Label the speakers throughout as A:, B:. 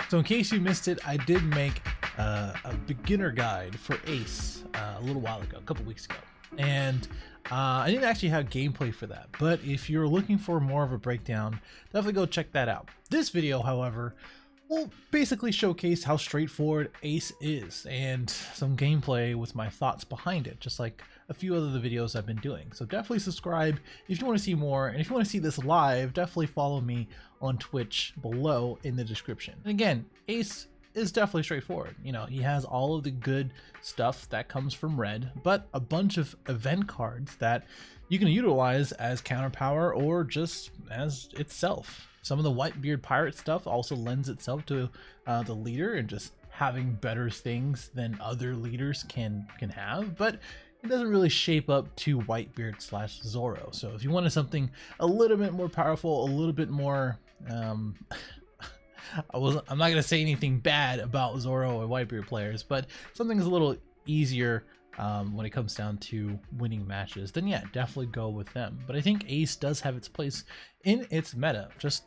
A: So in case you missed it, I did make a beginner guide for Ace a little while ago, a couple weeks ago. And I didn't actually have gameplay for that, but if you're looking for more of a breakdown, definitely go check that out. This video, however, will basically showcase how straightforward Ace is and some gameplay with my thoughts behind it, just like a few other videos I've been doing. So definitely subscribe if you want to see more, and if you want to see this live, definitely follow me on Twitch below in the description. And again, Ace is definitely straightforward. You know, he has all of the good stuff that comes from red, but a bunch of event cards that you can utilize as counter power or just as itself. Some of the Whitebeard pirate stuff also lends itself to the leader and just having better things than other leaders can have, but it doesn't really shape up to Whitebeard / Zoro. So if you wanted something a little bit more powerful, a little bit more I'm not gonna say anything bad about Zoro or Whitebeard players, but something's a little easier when it comes down to winning matches, then yeah, definitely go with them. But I think Ace does have its place in its meta, just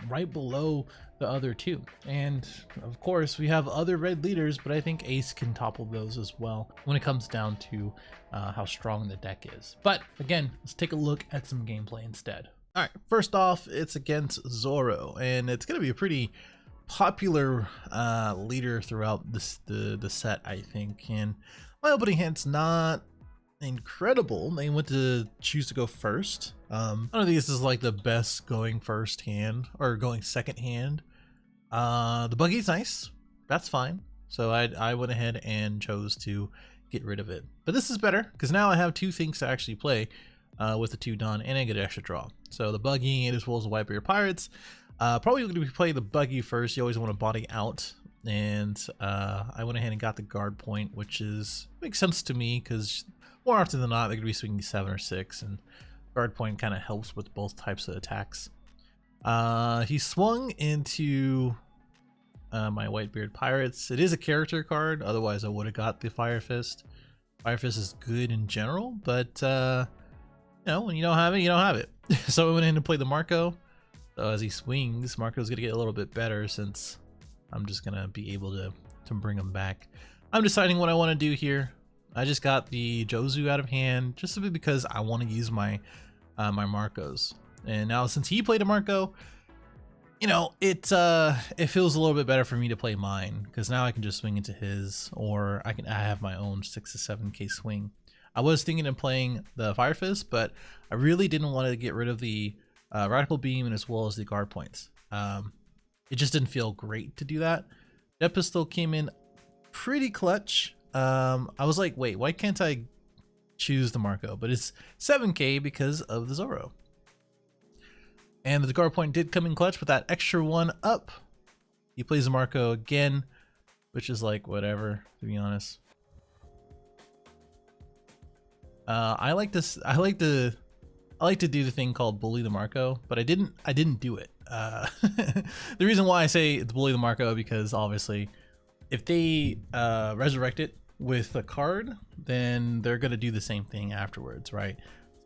A: right below the other two. And of course, we have other red leaders, but I think Ace can topple those as well when it comes down to how strong the deck is. But again, let's take a look at some gameplay instead. All right, first off, it's against Zoro, and it's going to be a pretty popular leader throughout the set, I think. And my opening hand's not incredible. They went to choose to go first. I don't think this is like the best going first hand or going second hand. The buggy's nice, that's fine. So I went ahead and chose to get rid of it. But this is better because now I have two things to actually play with the 2 done, and I get an extra draw. So the buggy as well as the Whitebeard pirates. Probably going to be playing the buggy first. You always want to body out, and I went ahead and got the guard point, which makes sense to me because more often than not they're going to be swinging 7 or 6, and guard point kind of helps with both types of attacks. He swung into my Whitebeard pirates. It is a character card, otherwise I would have got the Fire Fist. Fire Fist is good in general, but you know, when you don't have it, you don't have it. So I went in to play the Marco. So as he swings, Marco's gonna get a little bit better since I'm just gonna be able to bring him back. I'm deciding what I want to do here. I just got the Jozu out of hand just simply because I want to use my my Marcos. And now since he played a Marco, you know, it feels a little bit better for me to play mine because now I can just swing into his, or I have my own 6 to 7k swing. I was thinking of playing the Fire Fist, but I really didn't want to get rid of the Radical Beam and as well as the guard points. It just didn't feel great to do that. Death Pistol came in pretty clutch. I was like, wait, why can't I choose the Marco? But it's 7k because of the Zoro. And the guard point did come in clutch with that extra 1 up. He plays the Marco again, which is like whatever, to be honest. I like to do the thing called bully the Marco, but I didn't do it. The reason why I say it's bully the Marco because obviously if they resurrect it with a card, then they're gonna do the same thing afterwards, right?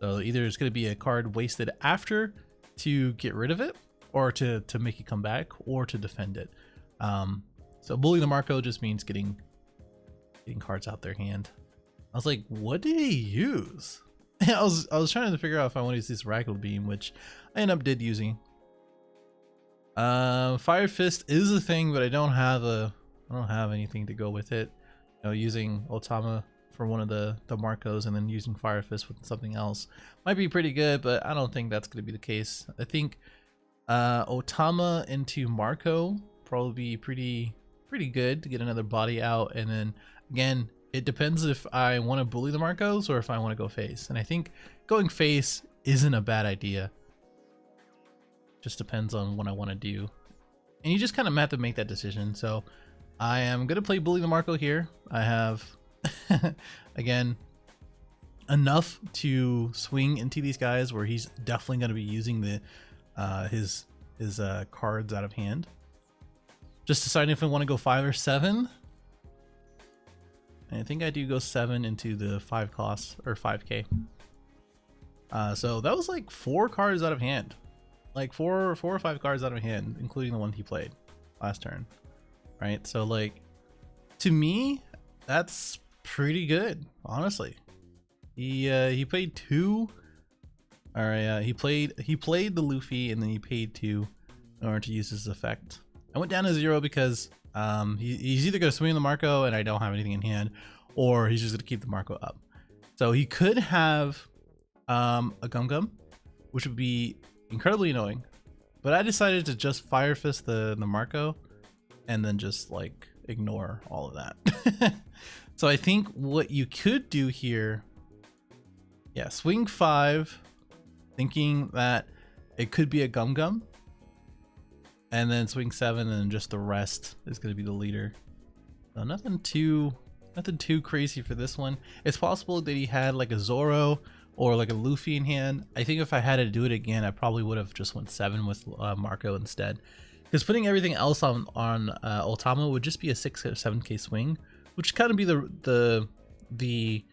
A: So either it's gonna be a card wasted after to get rid of it, or to make it come back, or to defend it. So bully the Marco just means getting cards out their hand. I was like, what did he use? I was trying to figure out if I want to use this Radical Beam, which I did using. Fire Fist is a thing, but I don't have anything to go with it. You know, using Otama for one of the Marcos and then using Fire Fist with something else might be pretty good, but I don't think that's going to be the case. I think Otama into Marco probably be pretty good to get another body out, and then again, it depends if I want to bully the Marcos or if I want to go face. And I think going face isn't a bad idea. Just depends on what I want to do. And you just kind of have to make that decision. So I am going to play bully the Marco here. I have, again, enough to swing into these guys where he's definitely going to be using his cards out of hand. Just deciding if I want to go 5 or 7. I think I do go 7 into the 5 costs, or 5k. So that was like 4 cards out of hand. Like 4 or 5 cards out of hand, including the one he played last turn. right? So like, to me, that's pretty good, honestly. He paid 2. All right, he played the Luffy, and then he paid 2 in order to use his effect. I went down to 0 because he's either gonna swing the Marco and I don't have anything in hand, or he's just gonna keep the Marco up. So he could have a Gum Gum, which would be incredibly annoying. But I decided to just Fire Fist the Marco, and then just like ignore all of that. So I think what you could do here, yeah, swing 5, thinking that it could be a Gum Gum, and then swing 7, and just the rest is going to be the leader. So nothing too crazy for this one. It's possible that he had like a Zoro or like a Luffy in hand. I think if I had to do it again, I probably would have just went 7 with Marco instead, because putting everything else on Otama would just be a 6 or 7k swing, which kind of be the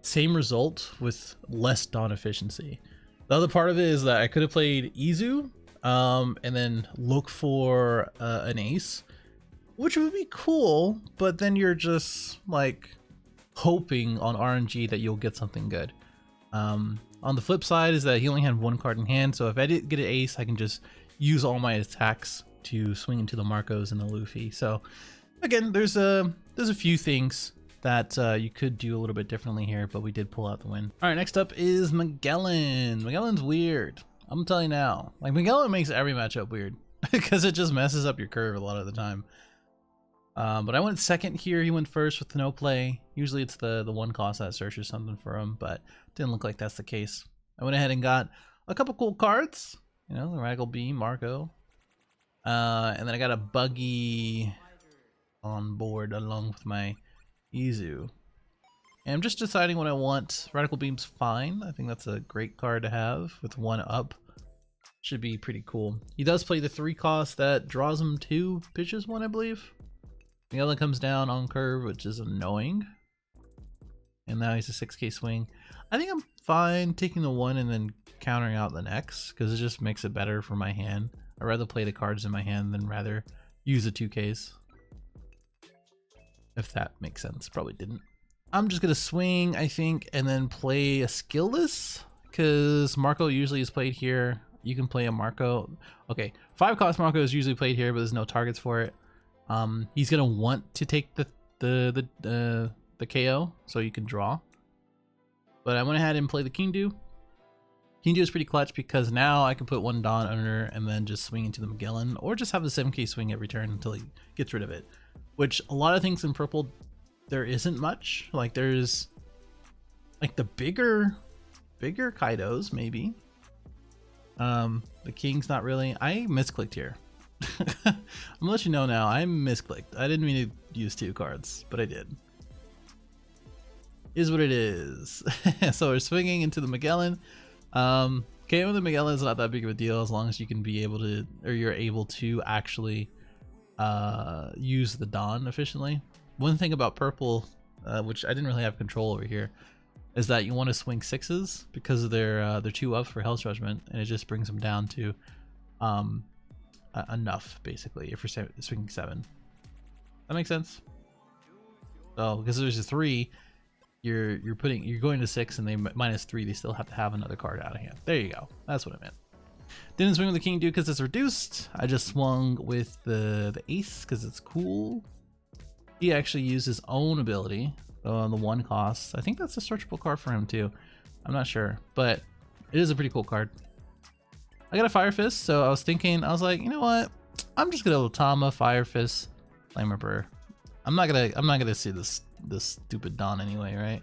A: same result with less Dawn efficiency. The other part of it is that I could have played Izu and then look for an ace, which would be cool, but then you're just like hoping on RNG that you'll get something good. On the flip side is that he only had 1 card in hand, so if I did get an ace, I can just use all my attacks to swing into the Marcos and the Luffy. So again, there's a few things that you could do a little bit differently here, but we did pull out the win. All right, next up is Magellan. Magellan's weird. I'm telling you now, like Magellan makes every matchup weird because it just messes up your curve a lot of the time. But I went second here. He went first with no play. Usually it's the 1 cost that searches something for him, but didn't look like that's the case. I went ahead and got a couple cool cards, you know, the Radical Beam, Marco, and then I got a Buggy on board along with my Izu. And I'm just deciding what I want. Radical Beam's fine. I think that's a great card to have with 1 up. Should be pretty cool. He does play the 3 cost that draws him 2 pitches 1, I believe. The other comes down on curve, which is annoying. And now he's a 6k swing. I think I'm fine taking the 1 and then countering out the next, because it just makes it better for my hand. I'd rather play the cards in my hand than rather use the 2ks. If that makes sense. Probably didn't. I'm just going to swing, I think, and then play a skillless, because Marco usually is played here. You can play a Marco. Okay, 5 cost Marco is usually played here, but there's no targets for it. He's going to want to take the KO, so you can draw. But I went ahead and played the King-Do. King-Do is pretty clutch because now I can put 1 Dawn under and then just swing into the Magellan, or just have the 7k swing every turn until he gets rid of it. Which a lot of things in purple, there isn't much. Like there's like the bigger Kaidos maybe. The King's not really. I misclicked here. I'm gonna let you know now. I misclicked. I didn't mean to use 2 cards, but I did. Is what it is. So we're swinging into the Magellan. Okay, with the Magellan is not that big of a deal as long as you can be able to, or you're able to actually use the Dawn efficiently. One thing about purple, which I didn't really have control over here, is that you want to swing 6s because of they're 2 up for Hell's Judgment, and it just brings them down to enough basically if you're swinging 7. That makes sense. So because there's a 3, you're going to 6, and they -3. They still have to have another card out of hand. There you go. That's what I meant. Didn't swing with the King-Do because it's reduced. I just swung with the ace because it's cool. He actually used his own ability on the 1 cost. I think that's a searchable card for him too. I'm not sure, but it is a pretty cool card. I got a Fire Fist, so I was like, you know what? I'm just gonna Otama, Fire Fist, Flame Ripper. I'm not gonna see this stupid Dawn anyway, right?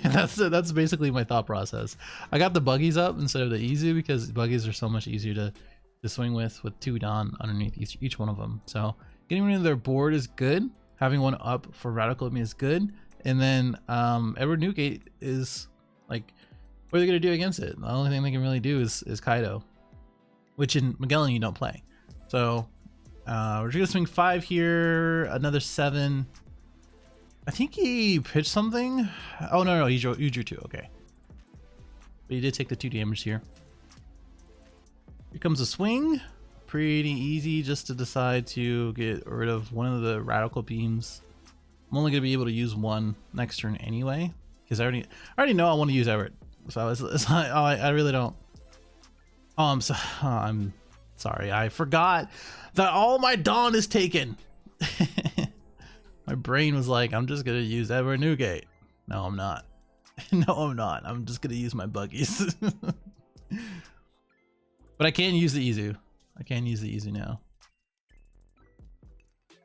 A: That's basically my thought process. I got the Buggies up instead of the Izu because Buggies are so much easier to swing with 2 Dawn underneath each one of them. So getting rid of their board is good. Having 1 up for Radical Beam is good. And then Edward Newgate is like, what are they gonna do against it? The only thing they can really do is Kaido, which in Magellan you don't play. So we're just gonna swing 5 here, another 7. I think he pitched something. Oh no, he drew 2. Okay, but he did take the 2 damage here. Here comes a swing, pretty easy just to decide to get rid of one of the radical beams. I'm only going to be able to use one next turn anyway, because I already know I want to use Everett. So it's not, I really don't. I'm sorry. I forgot that all my Dawn is taken. My brain was like, I'm just going to use Everett Newgate. No, I'm not. No, I'm not. I'm just going to use my buggies. But I can use the Izu. I can use the Izu now.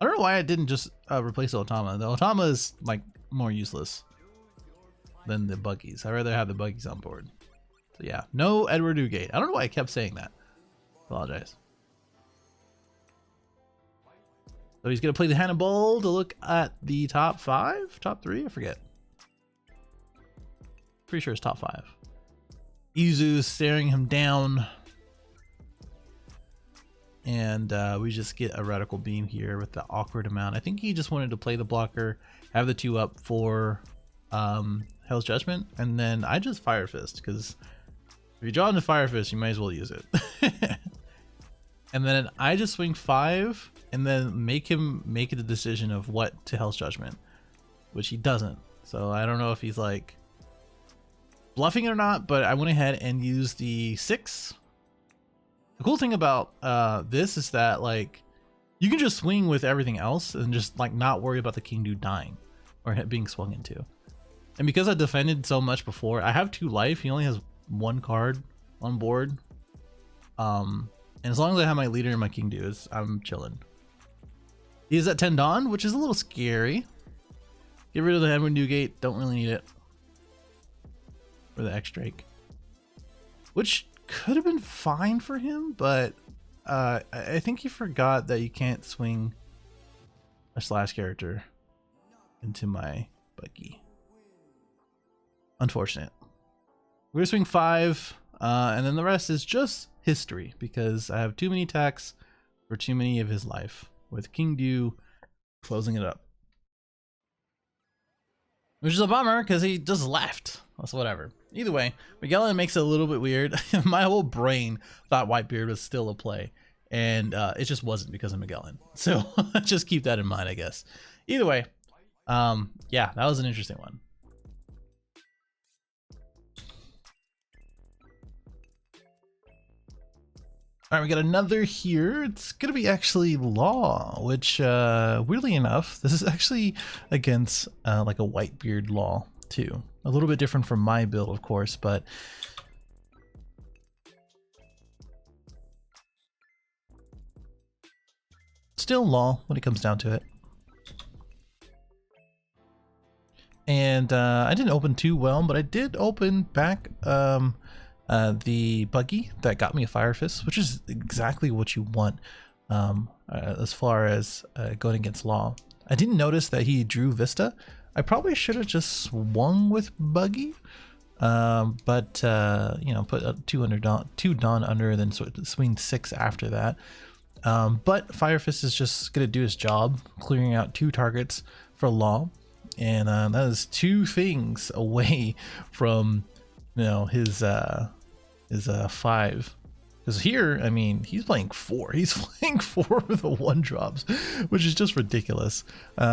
A: I don't know why I didn't just replace the Otama. The Otama is like more useless than the buggies. I'd rather have the buggies on board. So yeah, no Edward Newgate. I don't know why I kept saying that. Apologize. So he's gonna play the Hannibal to look at the top 5, top 3, I forget. Pretty sure it's top 5. Izu's staring him down. And we just get a radical beam here with the awkward amount. I think he just wanted to play the blocker, have the 2 up for Hell's Judgment, and then I just Fire Fist, because if you draw into Fire Fist, you might as well use it. And then I just swing 5, and then make him make the decision of what to Hell's Judgment, which he doesn't. So I don't know if he's like bluffing or not, but I went ahead and used the 6. The cool thing about this is that like you can just swing with everything else and just like not worry about the king dude dying or being swung into. And because I defended so much before, I have 2 life. He only has 1 card on board. And as long as I have my leader and my king dudes, I'm chilling. He is at 10 Dawn, which is a little scary. Get rid of the Edward Newgate. Don't really need it for the X Drake, which could have been fine for him, but I think he forgot that you can't swing a slash character into my buggy. Unfortunate. We're gonna swing 5, and then the rest is just history, because I have too many attacks for too many of his life, with King Dew closing it up. Which is a bummer, because he just left. That's whatever. Either way, Magellan makes it a little bit weird. My whole brain thought Whitebeard was still a play, and it just wasn't because of Magellan. So just keep that in mind, I guess. Either way, yeah, that was an interesting one. All right, we got another here. It's gonna be actually Law, which weirdly enough, this is actually against like a Whitebeard Law too. A little bit different from my build, of course, but still Law when it comes down to it. And I didn't open too well, but I did open back the buggy that got me a Fire Fist, which is exactly what you want as far as going against Law. I didn't notice that he drew Vista. I probably should have just swung with buggy, but you know, put 2 Dawn under, then swing 6 after that. But Fire Fist is just gonna do his job, clearing out 2 targets for Law, and that is 2 things away from, you know, his 5. Because here, I mean, he's playing 4. He's playing 4 with the 1-drops, which is just ridiculous.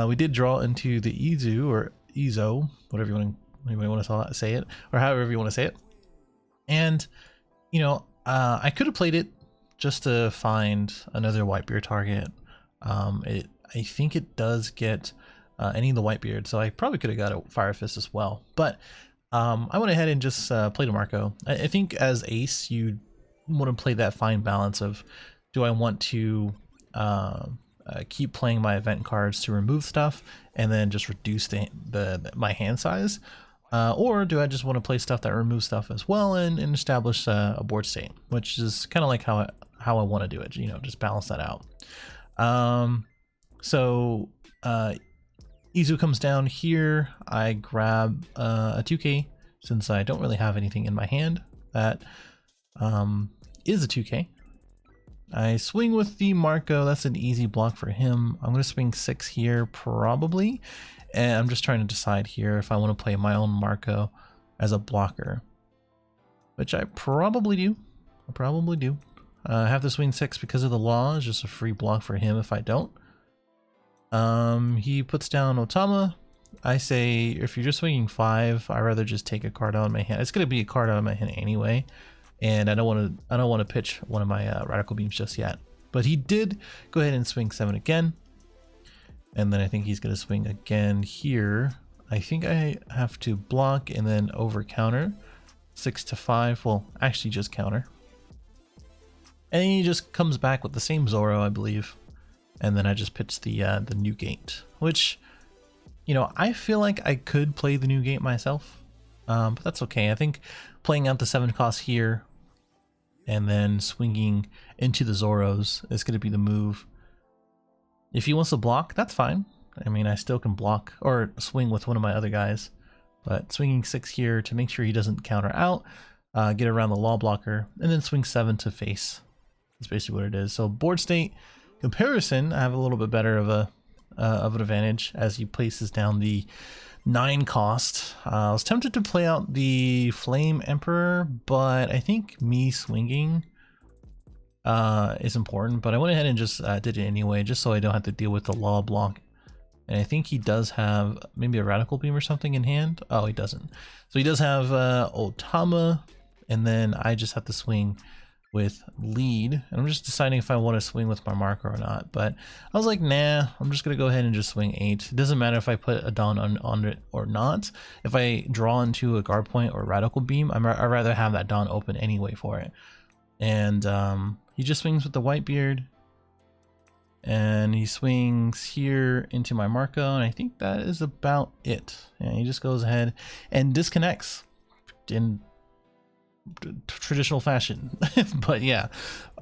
A: We did draw into the Izu, or Izo, whatever anybody want to say it, or however you want to say it. And, you know, I could have played it just to find another Whitebeard target. I think it does get any of the Whitebeard, so I probably could have got a Fire Fist as well. But I went ahead and just played a Marco. I think as ace, you want to play that fine balance of, do I want to keep playing my event cards to remove stuff and then just reduce my hand size, or do I just want to play stuff that removes stuff as well and establish a board state, which is kind of like how I want to do it, you know, just balance that out. So Izu comes down here. I grab a 2K since I don't really have anything in my hand that is a 2K. I swing with the Marco. That's an easy block for him. I'm going to swing 6 here probably, and I'm just trying to decide here if I want to play my own Marco as a blocker, which I probably do. I have to swing 6 because of the law. It's just a free block for him if I don't. He puts down Otama. I say if you're just swinging 5, I'd rather just take a card out of my hand. It's gonna be a card out of my hand anyway, and I don't want to pitch one of my radical beams just yet. But he did go ahead and swing 7 again, and then I think he's gonna swing again here. I think I have to block and then over counter 6 to 5. Well, actually just counter, and he just comes back with the same Zoro, I believe, and then I just pitch the new gate, which, you know, I feel like I could play the new gate myself, but that's okay. I think playing out the 7 cost here and then swinging into the Zoros is going to be the move. If he wants to block, that's fine. I mean, I still can block or swing with one of my other guys, but swinging 6 here to make sure he doesn't counter out, get around the law blocker, and then swing 7 to face. That's basically what it is. So board state comparison, I have a little bit better of an advantage as he places down the 9 cost. I was tempted to play out the Flame Emperor, but I think me swinging is important. But I went ahead and just did it anyway, just so I don't have to deal with the law block. And I think he does have maybe a radical beam or something in hand. Oh, he doesn't. So he does have Otama, and then I just have to swing with lead, and I'm just deciding if I want to swing with my marker or not. But I was like, nah, I'm just gonna go ahead and just swing 8. It doesn't matter if I put a Dawn on it or not. If I draw into a guard point or radical beam, I'd rather have that Dawn open anyway for it. And he just swings with the Whitebeard, and he swings here into my Marco, and I think that is about it. And he just goes ahead and disconnects in traditional fashion. But yeah,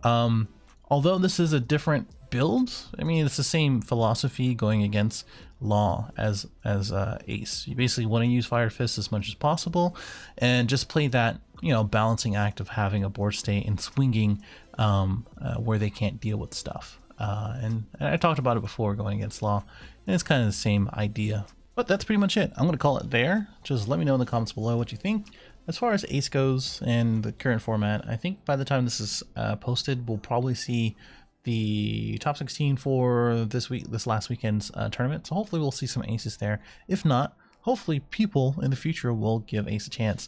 A: although this is a different build, I mean, it's the same philosophy going against law as Ace. You basically want to use Fire Fist as much as possible and just play that, you know, balancing act of having a board state and swinging where they can't deal with stuff. And I talked about it before going against law, and it's kind of the same idea. But that's pretty much it. I'm going to call it there. Just let me know in the comments below what you think. As far as Ace goes and the current format, I think by the time this is posted, we'll probably see the top 16 for this last weekend's tournament. So hopefully we'll see some Aces there. If not, hopefully people in the future will give Ace a chance,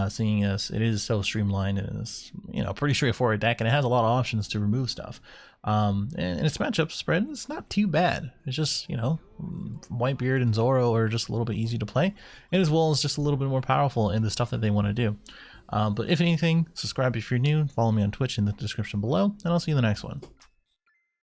A: seeing as it is so streamlined and it's, you know, pretty straightforward deck, and it has a lot of options to remove stuff. And its matchup spread is not too bad. It's just, you know, Whitebeard and Zoro are just a little bit easy to play, and as well as just a little bit more powerful in the stuff that they want to do. But if anything, subscribe if you're new, follow me on Twitch in the description below, and I'll see you in the next one.